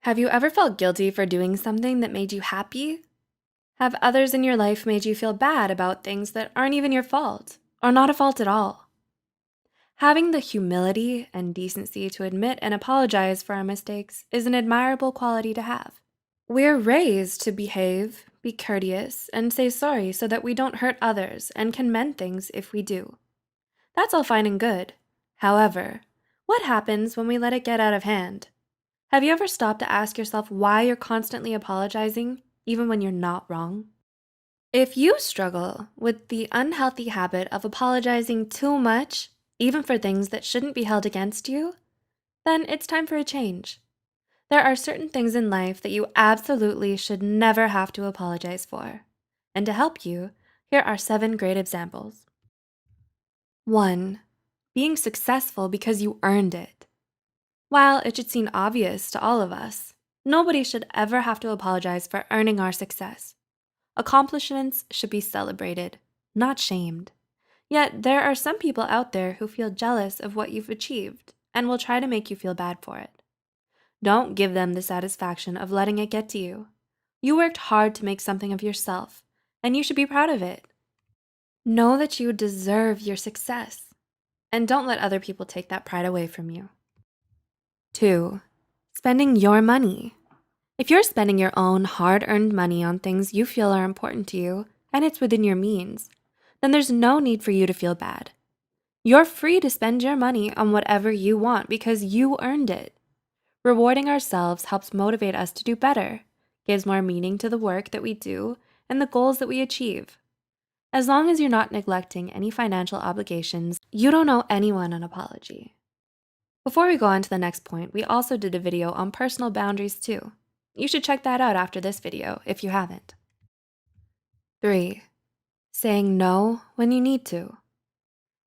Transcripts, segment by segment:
Have you ever felt guilty for doing something that made you happy? Have others in your life made you feel bad about things that aren't even your fault, or not a fault at all? Having the humility and decency to admit and apologize for our mistakes is an admirable quality to have. We're raised to behave, be courteous, and say sorry so that we don't hurt others and can mend things if we do. That's all fine and good. However, what happens when we let it get out of hand? Have you ever stopped to ask yourself why you're constantly apologizing, even when you're not wrong? If you struggle with the unhealthy habit of apologizing too much, even for things that shouldn't be held against you, then it's time for a change. There are certain things in life that you absolutely should never have to apologize for. And to help you, here are 7 great examples. 1. Being successful because you earned it. While it should seem obvious to all of us, nobody should ever have to apologize for earning our success. Accomplishments should be celebrated, not shamed. Yet there are some people out there who feel jealous of what you've achieved and will try to make you feel bad for it. Don't give them the satisfaction of letting it get to you. You worked hard to make something of yourself, and you should be proud of it. Know that you deserve your success, and don't let other people take that pride away from you. 2. Spending your money. If you're spending your own hard-earned money on things you feel are important to you, and it's within your means, then there's no need for you to feel bad. You're free to spend your money on whatever you want because you earned it. Rewarding ourselves helps motivate us to do better, gives more meaning to the work that we do and the goals that we achieve. As long as you're not neglecting any financial obligations, you don't owe anyone an apology. Before we go on to the next point, we also did a video on personal boundaries too. You should check that out after this video if you haven't. 3. Saying no when you need to.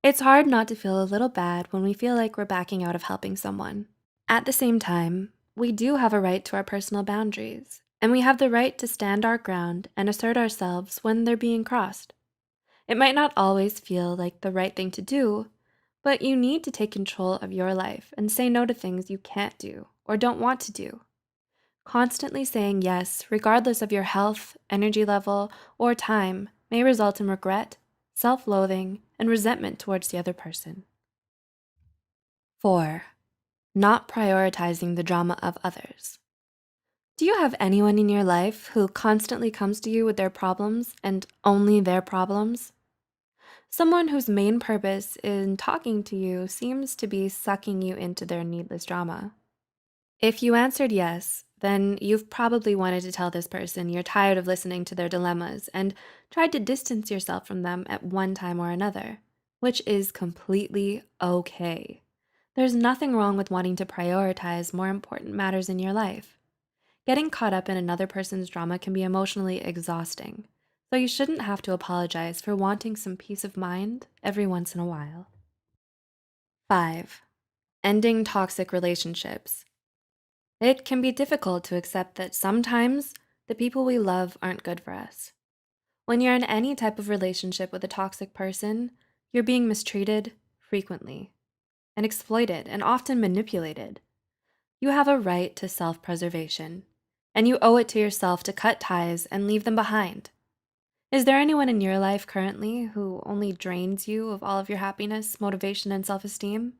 It's hard not to feel a little bad when we feel like we're backing out of helping someone. At the same time, we do have a right to our personal boundaries, and we have the right to stand our ground and assert ourselves when they're being crossed. It might not always feel like the right thing to do, but you need to take control of your life and say no to things you can't do or don't want to do. Constantly saying yes, regardless of your health, energy level, or time, may result in regret, self-loathing, and resentment towards the other person. 4. Not prioritizing the drama of others. Do you have anyone in your life who constantly comes to you with their problems and only their problems? Someone whose main purpose in talking to you seems to be sucking you into their needless drama. If you answered yes, then you've probably wanted to tell this person you're tired of listening to their dilemmas and tried to distance yourself from them at one time or another, which is completely okay. There's nothing wrong with wanting to prioritize more important matters in your life. Getting caught up in another person's drama can be emotionally exhausting, so you shouldn't have to apologize for wanting some peace of mind every once in a while. 5. Ending toxic relationships. It can be difficult to accept that sometimes the people we love aren't good for us. When you're in any type of relationship with a toxic person, you're being mistreated frequently and exploited and often manipulated. You have a right to self-preservation, and you owe it to yourself to cut ties and leave them behind. Is there anyone in your life currently who only drains you of all of your happiness, motivation, and self-esteem?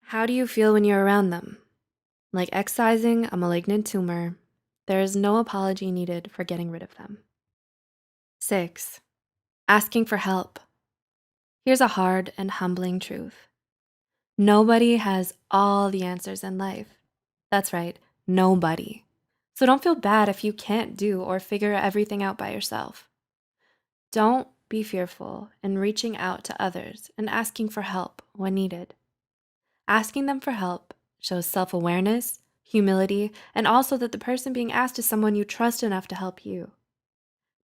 How do you feel when you're around them? Like excising a malignant tumor, there is no apology needed for getting rid of them. 6. Asking for help. Here's a hard and humbling truth. Nobody has all the answers in life. That's right, nobody. So don't feel bad if you can't do or figure everything out by yourself. Don't be fearful in reaching out to others and asking for help when needed. Asking them for help shows self-awareness, humility, and also that the person being asked is someone you trust enough to help you.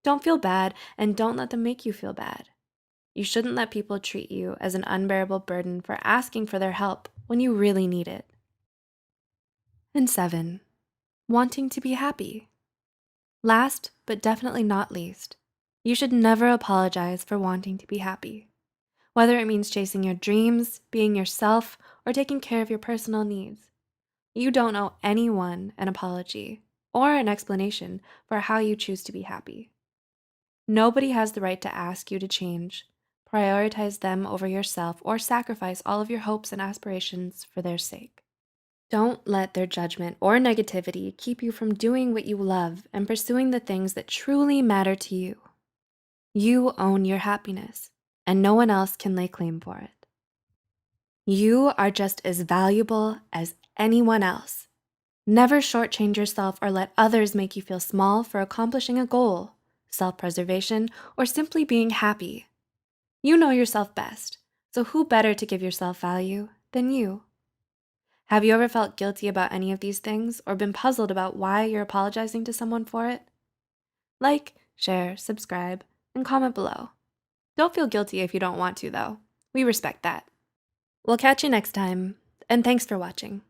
Don't feel bad and don't let them make you feel bad. You shouldn't let people treat you as an unbearable burden for asking for their help when you really need it. And 7. Wanting to be happy. Last, but definitely not least, you should never apologize for wanting to be happy. Whether it means chasing your dreams, being yourself, or taking care of your personal needs. You don't owe anyone an apology or an explanation for how you choose to be happy. Nobody has the right to ask you to change, prioritize them over yourself, or sacrifice all of your hopes and aspirations for their sake. Don't let their judgment or negativity keep you from doing what you love and pursuing the things that truly matter to you. You own your happiness, and no one else can lay claim for it. You are just as valuable as anyone else. Never shortchange yourself or let others make you feel small for accomplishing a goal, self-preservation, or simply being happy. You know yourself best, so who better to give yourself value than you? Have you ever felt guilty about any of these things or been puzzled about why you're apologizing to someone for it? Like, share, subscribe, and comment below. Don't feel guilty if you don't want to, though. We respect that. We'll catch you next time, and thanks for watching.